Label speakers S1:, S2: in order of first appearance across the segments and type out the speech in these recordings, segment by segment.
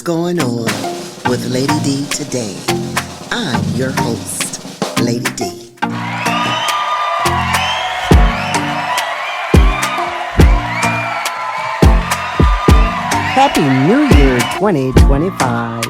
S1: going on with Lady D today? I'm your host, Lady D. Happy New Year 2025.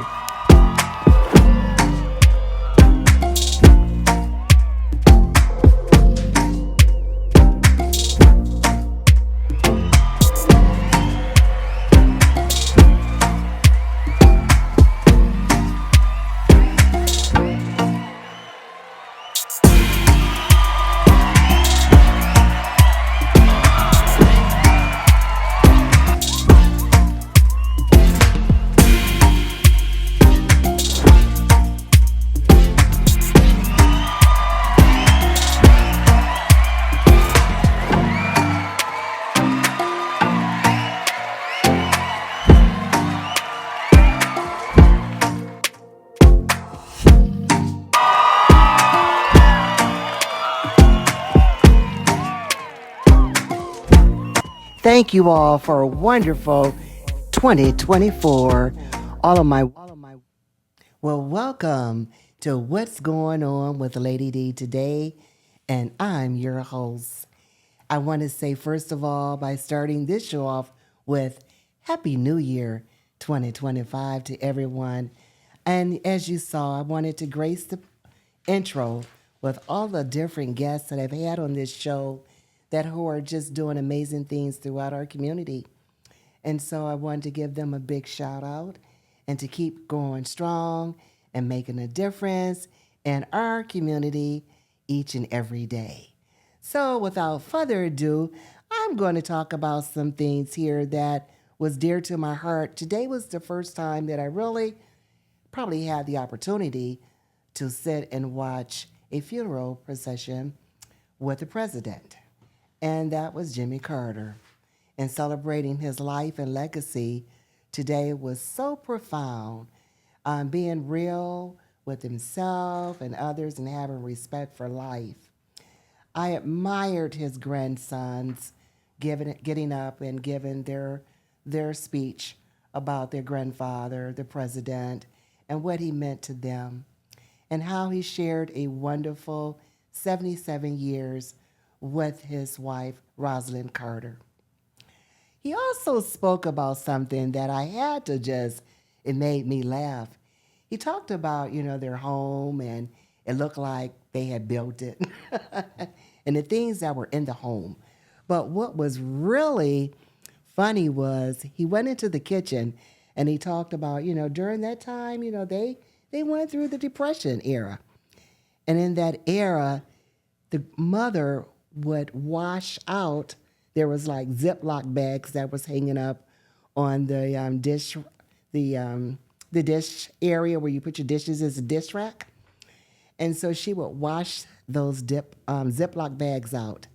S1: Thank you all for a wonderful 2024. All of my well, welcome to What's Going On with Lady D today, and I'm your host. I want to say, first of all, by starting this show off with Happy New Year 2025 to everyone. And as you saw, I wanted to grace the intro with all the different guests that I've had on this show that who are just doing amazing things throughout our community. And so I wanted to give them a big shout out and to keep going strong and making a difference in our community each and every day. So without further ado, I'm going to talk about some things here that was dear to my heart. Today was the first time that I really probably had the opportunity to sit and watch a funeral procession with the president. And that was Jimmy Carter. And celebrating his life and legacy today was so profound. Being real with himself and others and having respect for life. I admired his grandsons getting up and giving their speech about their grandfather, the president, and what he meant to them, and how he shared a wonderful 77 years with his wife, Rosalind Carter. He also spoke about something that I had to it made me laugh. He talked about, their home, and it looked like they had built it and the things that were in the home. But what was really funny was he went into the kitchen and he talked about, during that time, they went through the Depression era. And in that era, the mother would wash out. There was like Ziploc bags that was hanging up on the dish area where you put your dishes as a dish rack. And so she would wash those Ziploc bags out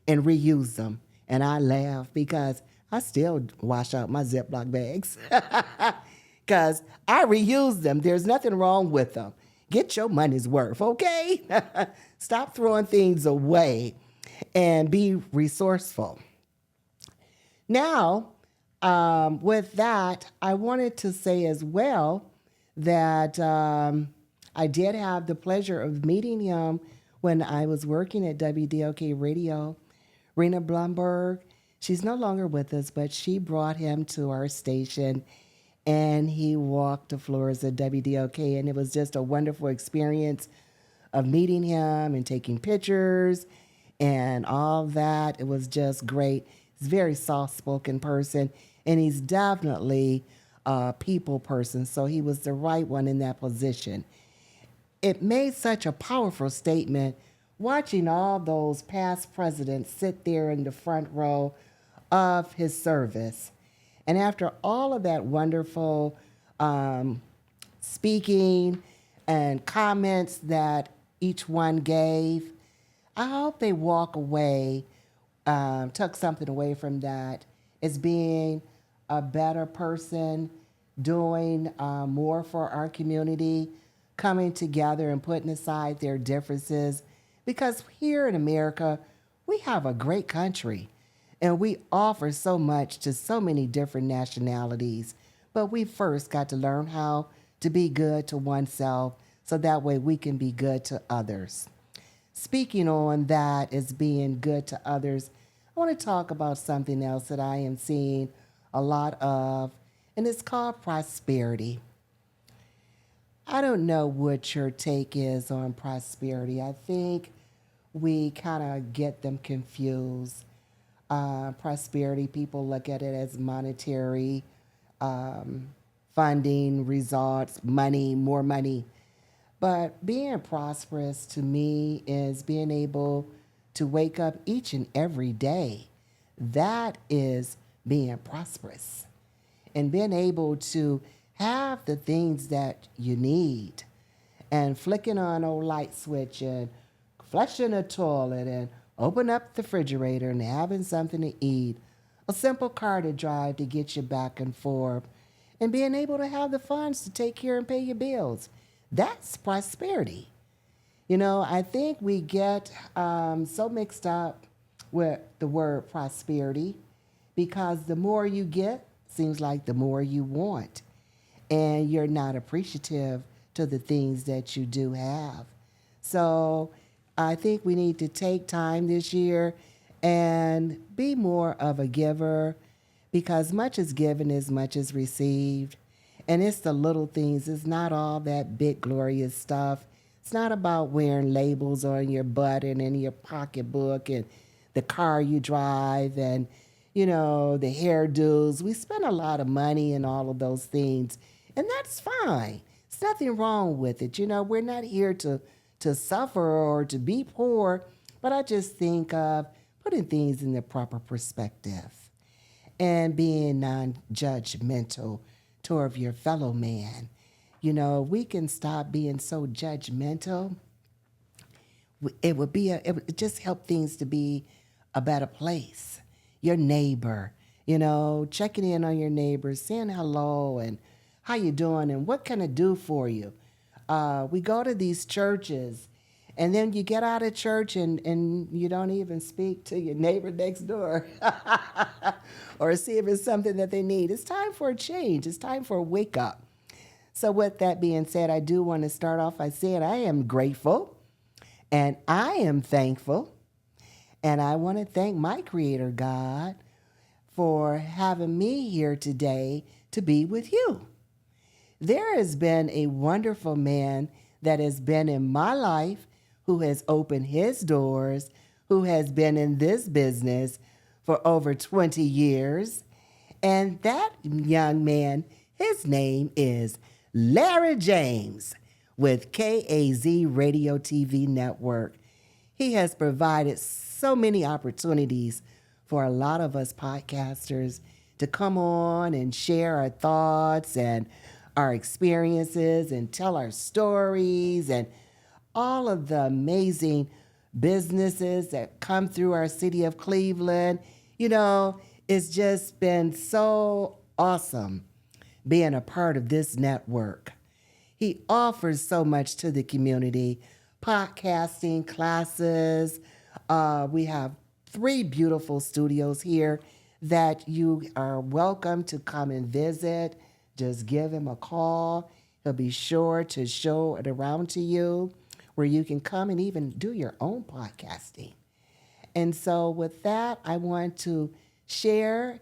S1: and reuse them. And I laugh because I still wash out my Ziploc bags because I reuse them. There's nothing wrong with them. Get your money's worth, okay? Stop throwing things away and be resourceful. Now, with that, I wanted to say as well that I did have the pleasure of meeting him when I was working at WDOK Radio. Rena Blumberg, she's no longer with us, but she brought him to our station and he walked the floors of WDOK, and it was just a wonderful experience of meeting him and taking pictures and all that. It was just great. He's a very soft-spoken person, and he's definitely a people person, so he was the right one in that position. It made such a powerful statement watching all those past presidents sit there in the front row of his service. And after all of that wonderful speaking and comments that each one gave, I hope they walk away, took something away from that as being a better person, doing more for our community, coming together and putting aside their differences. Because here in America, we have a great country and we offer so much to so many different nationalities. But we first got to learn how to be good to oneself so that way we can be good to others. Speaking on that as being good to others, I want to talk about something else that I am seeing a lot of, and it's called prosperity. I don't know what your take is on prosperity. I think we kind of get them confused. Prosperity, people look at it as monetary, um, funding, results, money, more money. But being prosperous to me is being able to wake up each and every day. That is being prosperous and being able to have the things that you need and flicking on an old light switch and flushing a toilet and open up the refrigerator and having something to eat, a simple car to drive to get you back and forth, and being able to have the funds to take care and pay your bills. That's prosperity. You know, I think we get so mixed up with the word prosperity because the more you get, seems like the more you want. And you're not appreciative to the things that you do have. So I think we need to take time this year and be more of a giver because much is given as much is received. And it's the little things. It's not all that big, glorious stuff. It's not about wearing labels on your butt and in your pocketbook and the car you drive and, the hairdos. We spend a lot of money and all of those things. And that's fine. There's nothing wrong with it. We're not here to suffer or to be poor, but I just think of putting things in the proper perspective and being non judgmental toward your fellow man. We can stop being so judgmental. It would just help things to be a better place. Your neighbor, checking in on your neighbor, saying hello and how you doing and what can I do for you. We go to these churches and then you get out of church and you don't even speak to your neighbor next door or see if it's something that they need. It's time for a change. It's time for a wake up. So with that being said, I do want to start off by saying I am grateful and I am thankful. And I want to thank my Creator God for having me here today to be with you. There has been a wonderful man that has been in my life who has opened his doors, who has been in this business for over 20 years. And that young man, his name is Larry James with KAZ Radio TV Network. He has provided so many opportunities for a lot of us podcasters to come on and share our thoughts and our experiences and tell our stories and all of the amazing businesses that come through our city of Cleveland. It's just been so awesome being a part of this network. He offers so much to the community, podcasting classes. We have 3 beautiful studios here that you are welcome to come and visit. Just give him a call. He'll be sure to show it around to you where you can come and even do your own podcasting. And so with that, I want to share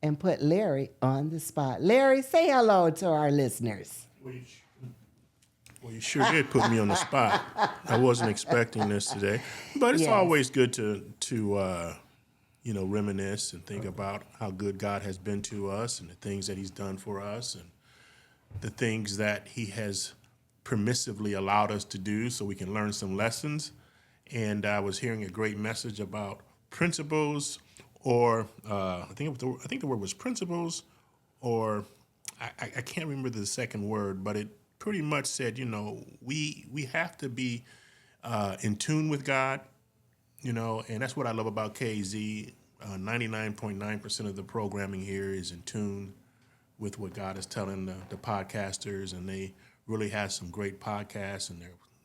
S1: and put Larry on the spot. Larry, say hello to our listeners.
S2: Well, you sure did put me on the spot. I wasn't expecting this today, but it's
S1: Yes.
S2: always good to reminisce and think about how good God has been to us and the things that He's done for us and the things that He has permissively allowed us to do, so we can learn some lessons. And I was hearing a great message about principles, or I think the word was principles, or I can't remember the second word, but it pretty much said, we have to be in tune with God, and that's what I love about KZ. 99.9% of the programming here is in tune with what God is telling the podcasters, and they really have some great podcasts, and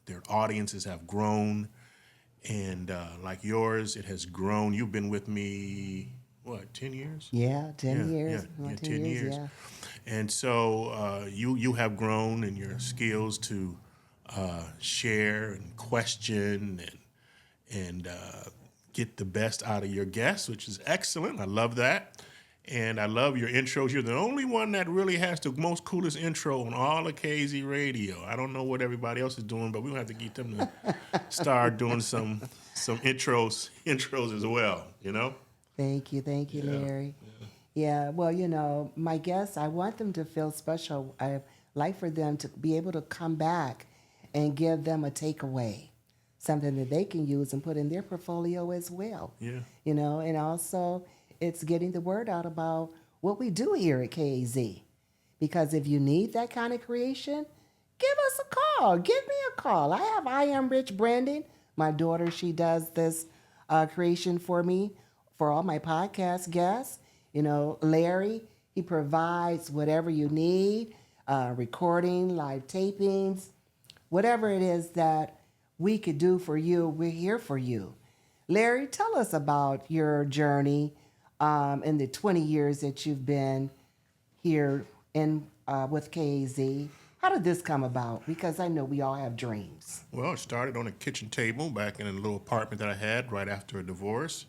S2: their audiences have grown. And like yours, it has grown. You've been with me, what, 10 years?
S1: Yeah, 10 years.
S2: Yeah,
S1: Well,
S2: 10 years.
S1: yeah.
S2: And so you have grown in your skills to share and question and get the best out of your guests, which is excellent. I love that. And I love your intros. You're the only one that really has the most coolest intro on all of KZ Radio. I don't know what everybody else is doing, but we're going to have to get them to start doing some intros as well, you know?
S1: Thank you, Larry. Yeah, well, my guests, I want them to feel special. I like for them to be able to come back and give them a takeaway, something that they can use and put in their portfolio as well.
S2: Yeah.
S1: And also it's getting the word out about what we do here at KAZ. Because if you need that kind of creation, give us a call. Give me a call. I am Rich Brandon. My daughter, she does this creation for me for all my podcast guests. Larry, he provides whatever you need, recording, live tapings, whatever it is that we could do for you, we're here for you. Larry, tell us about your journey in the 20 years that you've been here with KAZ. How did this come about? Because I know we all have dreams.
S2: Well, it started on a kitchen table back in a little apartment that I had right after a divorce,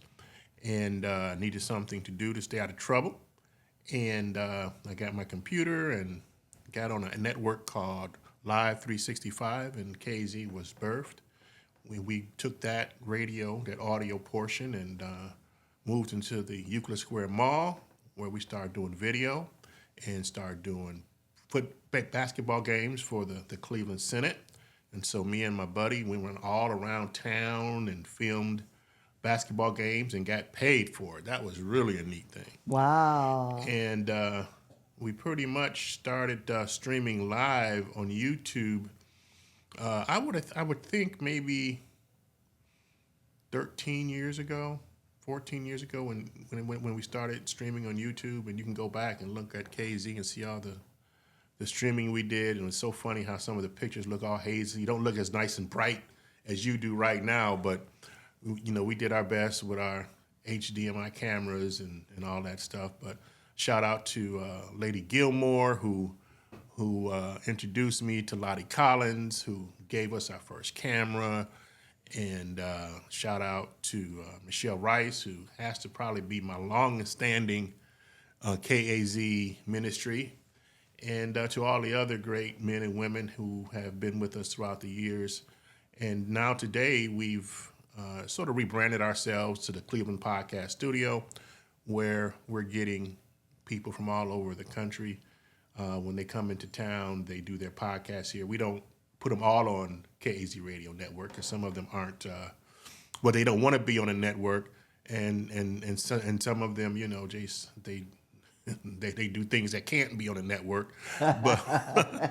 S2: and needed something to do to stay out of trouble. And I got my computer and got on a network called Live 365, and KZ was birthed. We took that audio portion, and moved into the Euclid Square Mall, where we started doing video and started doing basketball games for the Cleveland Senate. And so me and my buddy, we went all around town and filmed basketball games and got paid for it. That was really a neat thing.
S1: Wow.
S2: And we pretty much started streaming live on YouTube. I would think maybe 13 years ago, 14 years ago when we started streaming on YouTube. And you can go back and look at KZ and see all the streaming we did. And it's so funny how some of the pictures look all hazy. You don't look as nice and bright as you do right now, but we did our best with our HDMI cameras and all that stuff. But shout out to Lady Gilmore, who introduced me to Lottie Collins, who gave us our first camera. And shout out to Michelle Rice, who has to probably be my longest standing KAZ ministry. And to all the other great men and women who have been with us throughout the years. And now today we've sort of rebranded ourselves to the Cleveland Podcast Studio, where we're getting people from all over the country. When they come into town, they do their podcasts here. We don't put them all on KAZ Radio Network because some of them aren't, they don't want to be on a network. And some of them, Jace, they do things that can't be on a network. But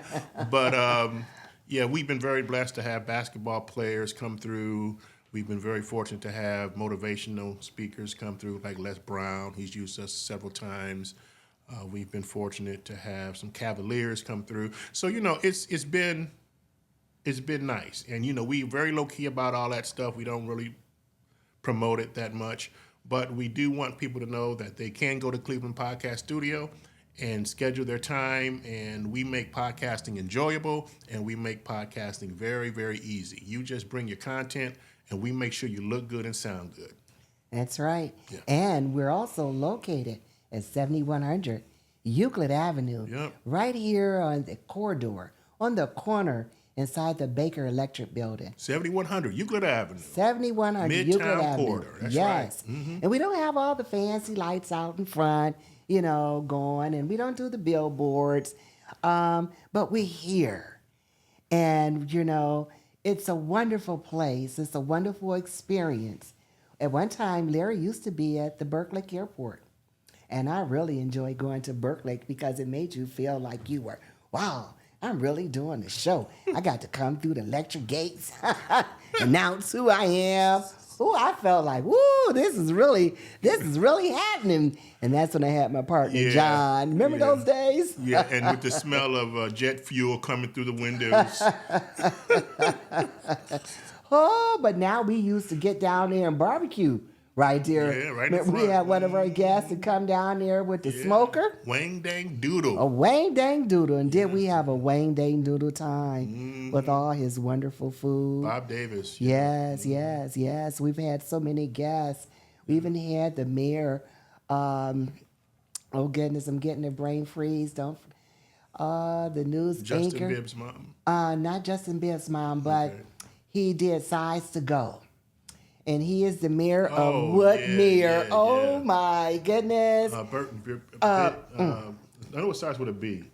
S2: yeah, we've been very blessed to have basketball players come through. We've been very fortunate to have motivational speakers come through, like Les Brown. He's used us several times. We've been fortunate to have some Cavaliers come through. So, it's been nice. And, we very low key about all that stuff. We don't really promote it that much. But we do want people to know that they can go to Cleveland Podcast Studio and schedule their time. And we make podcasting enjoyable, and we make podcasting very, very easy. You just bring your content, and we make sure you look good and sound good.
S1: That's right.
S2: Yeah.
S1: And we're also located at 7100 Euclid Avenue,
S2: Yep.
S1: right here on the corridor, on the corner inside the Baker Electric Building.
S2: 7100 Euclid Avenue.
S1: 7100
S2: Midtown
S1: Euclid Avenue.
S2: corridor. That's
S1: yes.
S2: right. Mm-hmm.
S1: And we don't have all the fancy lights out in front, going, and we don't do the billboards, but we're here. And, it's a wonderful place. It's a wonderful experience. At one time, Larry used to be at the Burklake Airport. And I really enjoyed going to Burklake because it made you feel like you were, wow, I'm really doing the show. I got to come through the electric gates, announce who I am. Ooh, I felt like, woo, this is really happening. And that's when I had my partner, John. Remember those days?
S2: Yeah, and with the smell of jet fuel coming through the windows.
S1: Oh, but now we used to get down there and barbecue right there.
S2: Yeah, right in the
S1: We
S2: front.
S1: had one of our guests to come down there with the
S2: Yeah.
S1: smoker.
S2: Wang Dang
S1: A
S2: Doodle.
S1: Wang Dang Doodle. And did we have a Wang Dang Doodle time with all his wonderful food?
S2: Bob Davis.
S1: Yes, yes, yes. We've had so many guests. We even had the mayor. Oh goodness, I'm getting a brain freeze. Don't. The news
S2: Justin
S1: anchor.
S2: Bibb's mom.
S1: Not Justin Bibb's mom, but
S2: Okay.
S1: he did Sides to Go. And he is the mayor
S2: Oh,
S1: of Woodmere.
S2: yeah,
S1: oh
S2: yeah.
S1: my goodness.
S2: I know it starts with a B.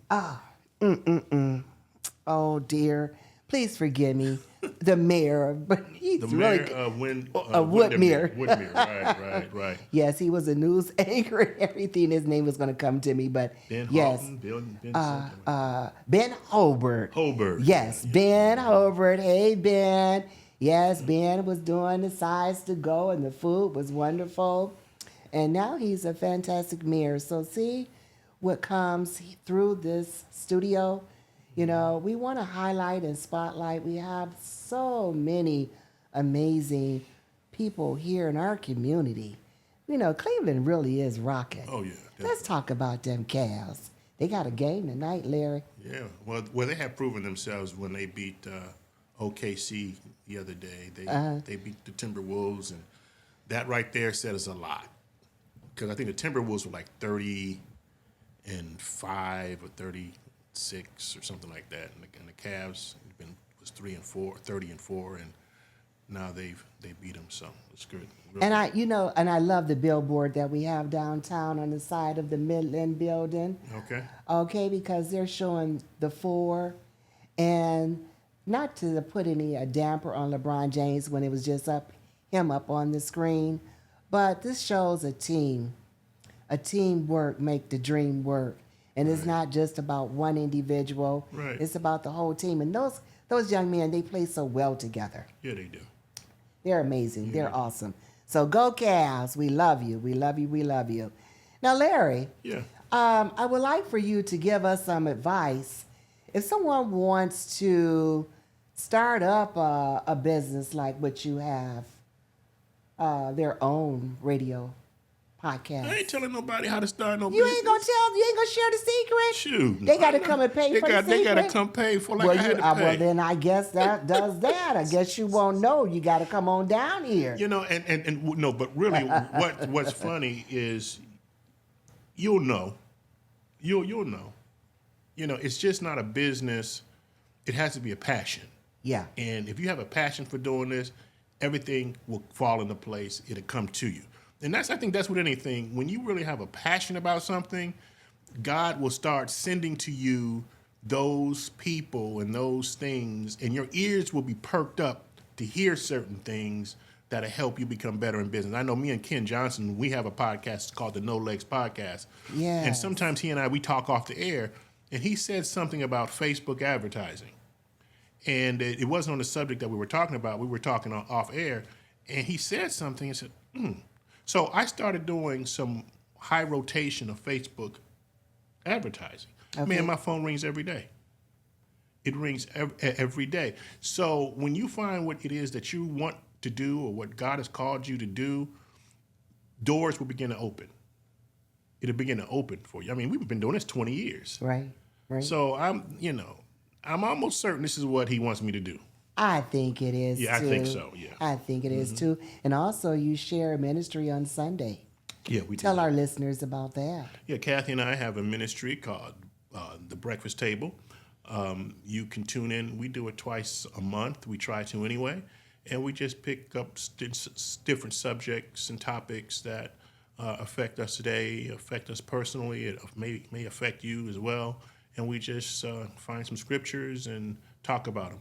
S1: Oh dear. Please forgive me. The mayor, but he's
S2: The
S1: really
S2: mayor of
S1: Woodmere.
S2: Woodmere, right.
S1: Yes, he was a news anchor and everything. His name was going to come to me, but
S2: Ben
S1: yes.
S2: Halton, Ben something.
S1: Ben Hobart.
S2: Hobart.
S1: Yes, Ben Hobart. Hey, Ben. Yes, Ben was doing the Sides to Go, and the food was wonderful. And now he's a fantastic mayor. So see what comes through this studio. You know, we want to highlight and spotlight. We have so many amazing people here in our community. You know, Cleveland really is rocking.
S2: Oh, yeah.
S1: Let's talk about them Cavs. They got a game tonight, Larry.
S2: Yeah, well, they have proven themselves when they beat OKC the other day. They beat the Timberwolves, and that right there said us a lot. Because I think the Timberwolves were like 30-5 or 36 or something like that, and the Cavs was 30-4, and now they beat them. So it's good.
S1: And I love the billboard that we have downtown on the side of the Midland building. Okay, because they're showing the 4, and not to put any damper on LeBron James when it was just him up on the screen, but this shows a team. A teamwork make the dream work, and it's not just about one individual.
S2: Right.
S1: It's about the whole team, and those young men, they play so well together.
S2: Yeah, they do.
S1: They're amazing. They're awesome. So go Cavs. We love you. We love you. We love you. Now, Larry.
S2: Yeah.
S1: I would like for you to give us some advice. If someone wants to start up a business like what you have, their own radio podcast.
S2: I ain't telling nobody how to start no
S1: You
S2: business.
S1: ain't gonna share the secret?
S2: Shoot.
S1: They gotta come and pay for the
S2: They got to
S1: secret?
S2: come pay for like
S1: Well,
S2: I had to pay.
S1: well, then I guess that does that. I guess you won't know. You got to come on down here.
S2: You know, and no, but really, what's funny is you'll know. You'll know. You know, it's just not a business. It has to be a passion.
S1: Yeah.
S2: And if you have a passion for doing this, everything will fall into place. It'll come to you. And I think that's with anything. When you really have a passion about something, God will start sending to you those people and those things, and your ears will be perked up to hear certain things that'll help you become better in business. I know me and Ken Johnson, we have a podcast called the No Legs Podcast.
S1: Yeah.
S2: And sometimes he and I, we talk off the air, and he said something about Facebook advertising. And it wasn't on the subject that we were talking about. We were talking off air, and he said something and said, So I started doing some high rotation of Facebook advertising.
S1: Okay.
S2: Man, my phone rings every day. It rings every day. So when you find what it is that you want to do or what God has called you to do, doors will begin to open. It'll begin to open for you. I mean, we've been doing this 20 years.
S1: Right.
S2: So I'm almost certain this is what he wants me to do.
S1: I think it is,
S2: Yeah,
S1: too.
S2: I think so, yeah.
S1: I think it is, too. And also, you share a ministry on Sunday.
S2: Yeah, we
S1: Tell
S2: do.
S1: our listeners about that.
S2: Yeah, Kathy and I have a ministry called The Breakfast Table. You can tune in. We do it twice a month. We try to anyway. And we just pick up different subjects and topics that affect us today, affect us personally. It may affect you as well. And we just find some scriptures and talk about them,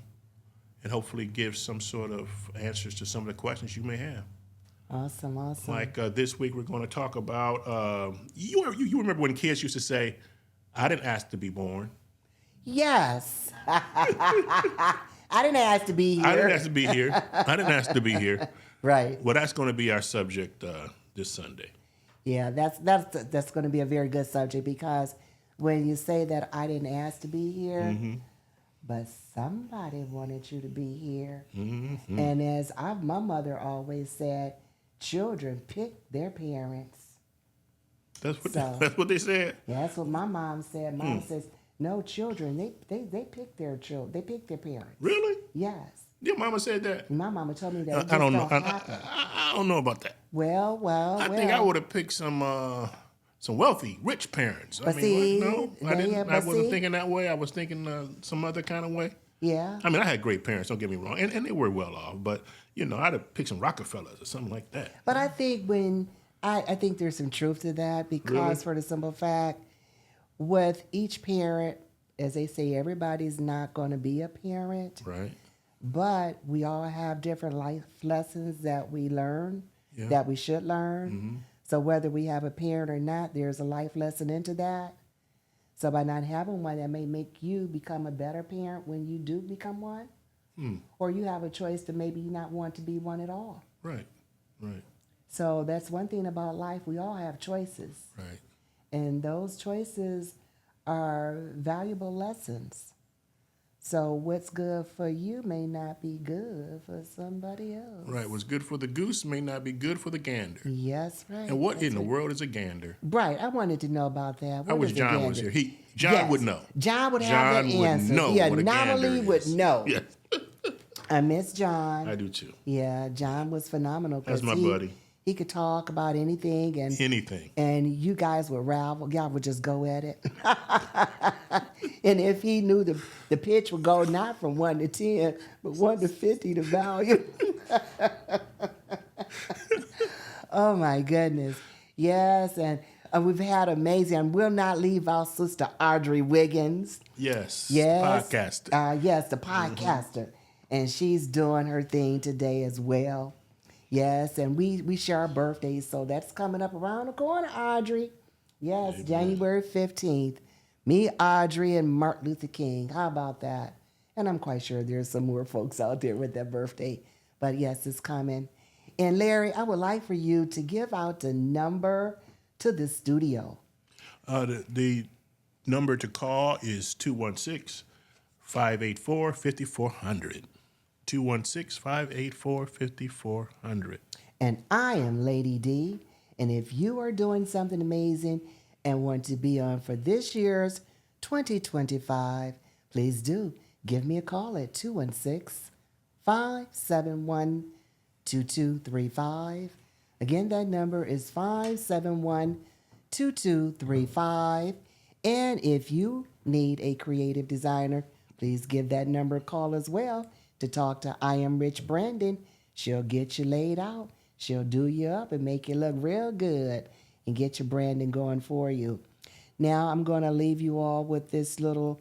S2: and hopefully give some sort of answers to some of the questions you may have.
S1: Awesome.
S2: Like this week, we're going to talk about, you remember when kids used to say, I didn't ask to be born.
S1: Yes. I didn't ask to be here.
S2: I didn't ask to be here. I didn't ask to be here.
S1: Right.
S2: Well, that's going to be our subject this Sunday.
S1: Yeah, that's going to be a very good subject, because when you say that I didn't ask to be here, but somebody wanted you to be here. And as my mother always said, children pick their parents.
S2: That's what
S1: So
S2: that's what they said.
S1: yeah, that's what my mom said. Mom says no, children they pick their children. They pick their parents.
S2: Really?
S1: Yes.
S2: Your mama said that?
S1: My mama told me that it
S2: I
S1: just
S2: don't know.
S1: don't happen.
S2: I don't know about that.
S1: Well,
S2: I think I would have picked some wealthy, rich parents.
S1: But see,
S2: no, I
S1: yeah,
S2: didn't.
S1: but
S2: I wasn't
S1: see-
S2: thinking that way. I was thinking some other kind of way.
S1: Yeah.
S2: I mean, I had great parents. Don't get me wrong, and they were well off. But I'd have picked some Rockefellers or something like that.
S1: But I think I think there's some truth to that because
S2: Really?
S1: for the simple fact, with each parent, as they say, everybody's not going to be a parent,
S2: Right.
S1: but we all have different life lessons that we learn,
S2: Yeah.
S1: that we should learn. So whether we have a parent or not, there's a life lesson into that. So by not having one, that may make you become a better parent when you do become one. Or you have a choice to maybe not want to be one at all.
S2: Right. Right.
S1: So that's one thing about life. We all have choices.
S2: Right.
S1: And those choices are valuable lessons. So what's good for you may not be good for somebody else.
S2: Right. What's good for the goose may not be good for the gander.
S1: Yes, right.
S2: And what
S1: That's
S2: in the
S1: right.
S2: world is a gander?
S1: Right. I wanted to know about that.
S2: I
S1: What
S2: wish
S1: is a
S2: John was
S1: gander?
S2: here. John
S1: Yes.
S2: would know.
S1: John would have
S2: John
S1: the
S2: would
S1: answer.
S2: know
S1: He
S2: what a
S1: anomaly
S2: gander
S1: would
S2: is.
S1: know.
S2: Yes.
S1: I miss John.
S2: I do too.
S1: Yeah, John was phenomenal. 'Cause
S2: That's my buddy.
S1: He could talk about anything,
S2: Anything.
S1: and you guys would ravel. Y'all would just go at it. And if he knew the pitch would go not from 1 to 10, but 1 to 50, the value. Oh my goodness. Yes, and we've had amazing, and we'll not leave our sister Audrey Wiggins.
S2: Yes.
S1: Yes.
S2: Podcaster.
S1: Yes, the podcaster. And she's doing her thing today as well. Yes, and we share our birthdays, so that's coming up around the corner, Audrey. Yes, January 15th. Me, Audrey, and Martin Luther King. How about that? And I'm quite sure there's some more folks out there with their birthday. But yes, it's coming. And Larry, I would like for you to give out the number to the studio.
S2: The number to call is 216-584-5400. 216-584-5400.
S1: And I am Lady D. And if you are doing something amazing and want to be on for this year's 2025, please do give me a call at 216-571-2235. Again, that number is 571-2235. And if you need a creative designer, please give that number a call as well to talk to I Am Rich Brandon. She'll get you laid out. She'll do you up and make you look real good and get your branding going for you. Now I'm going to leave you all with this little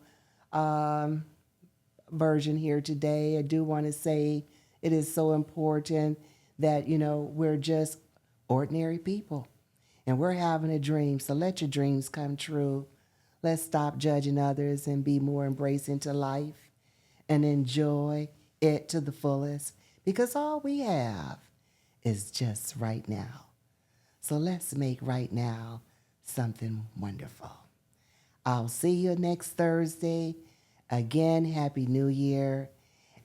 S1: version here today. I do want to say it is so important that, we're just ordinary people and we're having a dream. So let your dreams come true. Let's stop judging others and be more embracing to life and enjoy it to the fullest, because all we have is just right now. So let's make right now something wonderful. I'll see you next Thursday. Again, Happy New Year.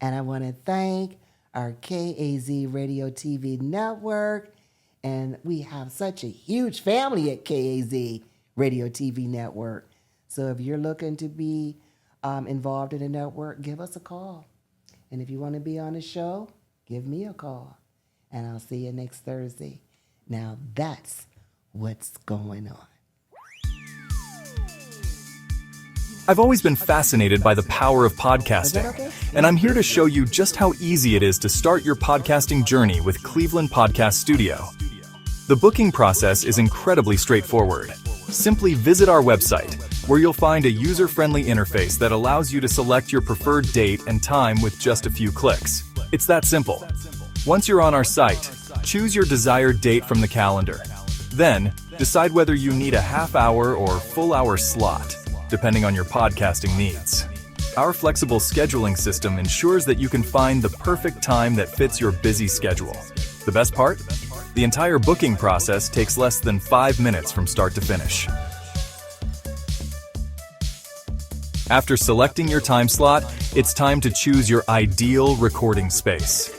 S1: And I want to thank our KAZ Radio TV network. And we have such a huge family at KAZ Radio TV network. So if you're looking to be involved in the network, give us a call. And if you want to be on the show, give me a call. And I'll see you next Thursday. Now that's what's going on.
S3: I've always been fascinated by the power of podcasting,
S1: okay?
S3: and I'm here to show you just how easy it is to start your podcasting journey with Cleveland Podcast Studio. The booking process is incredibly straightforward. Simply visit our website, where you'll find a user-friendly interface that allows you to select your preferred date and time with just a few clicks. It's that simple. Once you're on our site, choose your desired date from the calendar. Then, decide whether you need a half-hour or full-hour slot, depending on your podcasting needs. Our flexible scheduling system ensures that you can find the perfect time that fits your busy schedule. The best part? The entire booking process takes less than 5 minutes from start to finish. After selecting your time slot, it's time to choose your ideal recording space.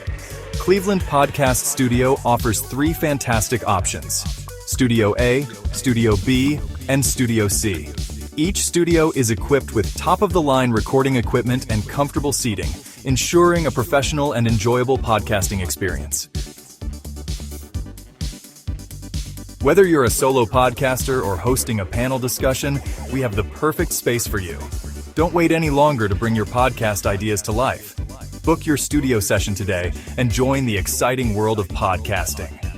S3: Cleveland Podcast Studio offers 3 fantastic options: Studio A, Studio B, and Studio C. Each studio is equipped with top-of-the-line recording equipment and comfortable seating, ensuring a professional and enjoyable podcasting experience. Whether you're a solo podcaster or hosting a panel discussion, we have the perfect space for you. Don't wait any longer to bring your podcast ideas to life. Book your studio session today and join the exciting world of podcasting.